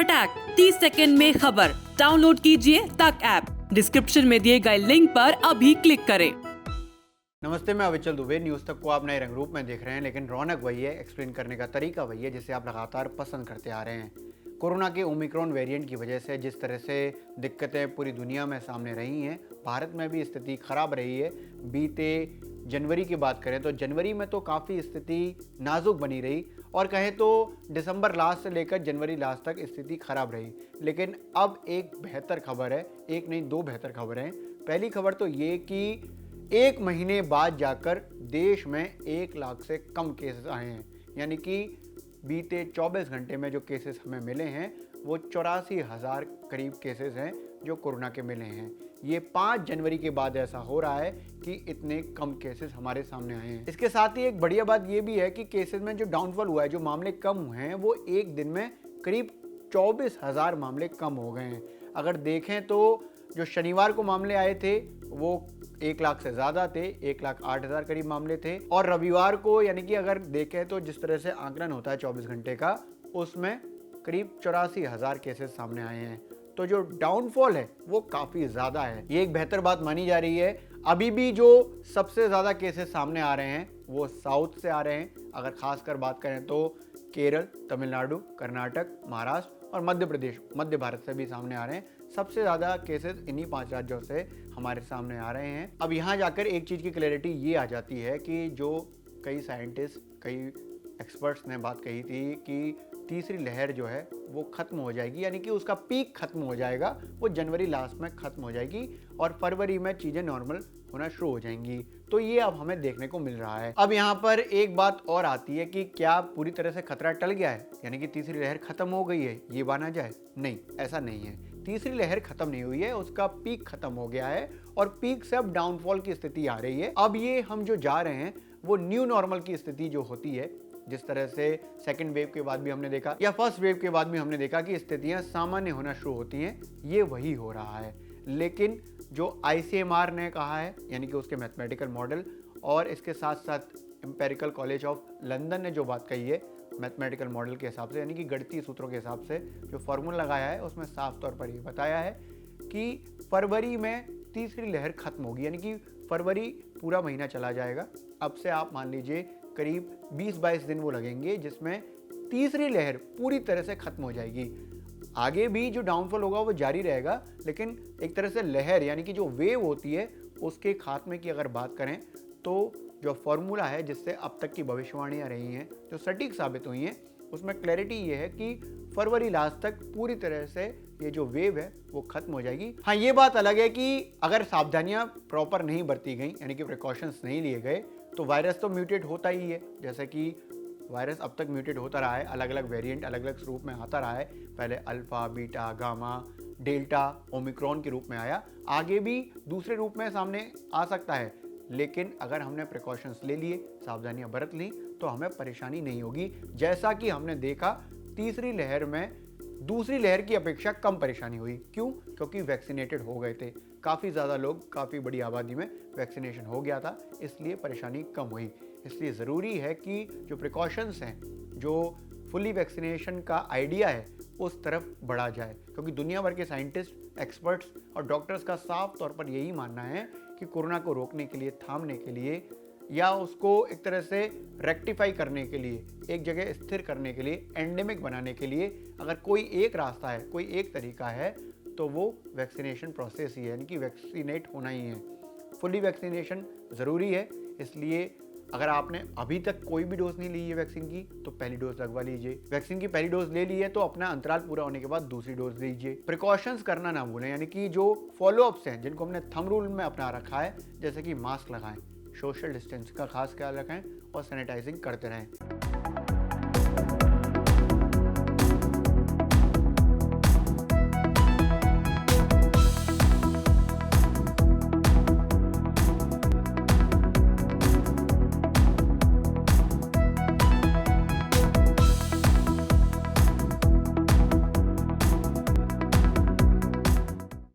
फटाक 30 सेकंड में खबर। डाउनलोड कीजिए तक ऐप। डिस्क्रिप्शन में दिए गए लिंक पर अभी क्लिक करें। नमस्ते, मैं अविचल दुबे। न्यूज़ तक को आप नए रंग रूप में देख रहे हैं, लेकिन रौनक वही है, एक्सप्लेन करने का तरीका वही है जिसे आप लगातार पसंद करते आ रहे हैं। कोरोना के ओमिक्रॉन वेरिएंट की वजह से जिस तरह से दिक्कतें पूरी दुनिया में सामने रही हैं, भारत में भी स्थिति खराब रही है। बीते जनवरी की बात करें तो जनवरी में तो काफ़ी स्थिति नाजुक बनी रही, और कहें तो दिसंबर लास्ट से लेकर जनवरी लास्ट तक स्थिति खराब रही। लेकिन अब एक बेहतर खबर है, एक नहीं दो बेहतर खबरें हैं। पहली खबर तो ये कि एक महीने बाद जाकर देश में 1 लाख से कम केसेस आए हैं, यानी कि बीते 24 घंटे में जो केसेस हमें मिले हैं वो 84,000 करीब केसेस हैं जो कोरोना के मिले हैं। ये 5 जनवरी के बाद ऐसा हो रहा है कि इतने कम केसेस हमारे सामने आए हैं। इसके साथ ही एक बढ़िया बात ये भी है कि केसेस में जो डाउनफॉल हुआ है, जो मामले कम हुए हैं, वो एक दिन में करीब 24,000 मामले कम हो गए हैं। अगर देखें तो जो शनिवार को मामले आए थे वो 1 लाख से ज़्यादा थे, 1,08,000 करीब मामले थे। और रविवार को, यानी कि अगर देखें तो जिस तरह से आंकलन होता है 24 घंटे का, उसमें करीब 84,000 केसेस सामने आए हैं। तो जो डाउनफॉल है वो काफ़ी ज़्यादा है। ये एक बेहतर बात मानी जा रही है। अभी भी जो सबसे ज़्यादा केसेस सामने आ रहे हैं वो साउथ से आ रहे हैं। अगर खासकर बात करें तो केरल, तमिलनाडु, कर्नाटक, महाराष्ट्र और मध्य प्रदेश, मध्य भारत से भी सामने आ रहे हैं। सबसे ज़्यादा केसेस इन्हीं 5 राज्यों से हमारे सामने आ रहे हैं। अब यहाँ जाकर एक चीज़ की क्लैरिटी ये आ जाती है कि जो कई साइंटिस्ट, कई एक्सपर्ट्स ने बात कही थी कि तीसरी लहर जो है वो ख़त्म हो जाएगी, यानी कि उसका पीक ख़त्म हो जाएगा, वो जनवरी लास्ट में ख़त्म हो जाएगी और फरवरी में चीज़ें नॉर्मल होना शुरू हो जाएंगी। तो ये अब हमें देखने को मिल रहा है। अब यहाँ पर एक बात और आती है कि क्या पूरी तरह से खतरा टल गया है, यानी कि तीसरी लहर ख़त्म हो गई है, ये माना जाए? नहीं, ऐसा नहीं है। तीसरी लहर खत्म नहीं हुई है, उसका पीक खत्म हो गया है और पीक से अब डाउनफॉल की स्थिति आ रही है। अब ये हम जो जा रहे हैं वो न्यू नॉर्मल की स्थिति जो होती है, जिस तरह से सेकंड वेव के बाद भी हमने देखा या फर्स्ट वेव के बाद भी हमने देखा कि स्थितियां सामान्य होना शुरू होती हैं, ये वही हो रहा है। लेकिन जो ICMR ने कहा है, यानी कि उसके मैथमेटिकल मॉडल, और इसके साथ साथ एम्पेरिकल कॉलेज ऑफ लंदन ने जो बात कही है मैथमेटिकल मॉडल के हिसाब से, यानी कि गणितीय सूत्रों के हिसाब से जो फॉर्मूला लगाया है, उसमें साफ तौर पर ये बताया है कि फरवरी में तीसरी लहर खत्म होगी, यानी कि फरवरी पूरा महीना चला जाएगा। अब से आप मान लीजिए करीब 20-22 दिन वो लगेंगे जिसमें तीसरी लहर पूरी तरह से खत्म हो जाएगी। आगे भी जो डाउनफॉल होगा वो जारी रहेगा, लेकिन एक तरह से लहर, यानी कि जो वेव होती है, उसके खात्मे की अगर बात करें तो जो फॉर्मूला है जिससे अब तक की भविष्यवाणियां रही हैं, जो सटीक साबित हुई हैं, उसमें क्लैरिटी ये है कि फरवरी लास्ट तक पूरी तरह से ये जो वेव है वो खत्म हो जाएगी। हाँ, ये बात अलग है कि अगर सावधानियां प्रॉपर नहीं बरती गई, यानी कि प्रिकॉशंस नहीं लिए गए, तो वायरस तो म्यूटेट होता ही है। जैसे कि वायरस अब तक म्यूटेट होता रहा है, अलग अलग वेरिएंट अलग अलग रूप में आता रहा है। पहले alpha, beta, gamma, delta, Omicron के रूप में आया, आगे भी दूसरे रूप में सामने आ सकता है। लेकिन अगर हमने प्रिकॉशंस ले लिए, सावधानियां बरत ली, तो हमें परेशानी नहीं होगी। जैसा कि हमने देखा तीसरी लहर में दूसरी लहर की अपेक्षा कम परेशानी हुई। क्यों? क्योंकि वैक्सीनेटेड हो गए थे, काफ़ी ज़्यादा लोग, काफ़ी बड़ी आबादी में वैक्सीनेशन हो गया था, इसलिए परेशानी कम हुई। इसलिए ज़रूरी है कि जो प्रिकॉशंस हैं, जो फुली वैक्सीनेशन का आइडिया है, उस तरफ बढ़ा जाए, क्योंकि दुनिया भर के साइंटिस्ट, एक्सपर्ट्स और डॉक्टर्स का साफ तौर पर यही मानना है कि कोरोना को रोकने के लिए, थामने के लिए, या उसको एक तरह से रेक्टिफाई करने के लिए, एक जगह स्थिर करने के लिए, एंडेमिक बनाने के लिए अगर कोई एक रास्ता है, कोई एक तरीका है, तो वो वैक्सीनेशन प्रोसेस ही है, यानी कि वैक्सीनेट होना ही है। फुली वैक्सीनेशन ज़रूरी है। इसलिए अगर आपने अभी तक कोई भी डोज नहीं ली है वैक्सीन की, तो पहली डोज लगवा लीजिए। वैक्सीन की पहली डोज ले ली है तो अपना अंतराल पूरा होने के बाद दूसरी डोज लीजिए। प्रिकॉशंस करना ना भूलें, यानी कि जो फॉलोअप्स हैं जिनको हमने थंब रूल में अपना रखा है, जैसे कि मास्क लगाएं, सोशल डिस्टेंस का खास ख्याल रखें और सैनिटाइजिंग करते रहें।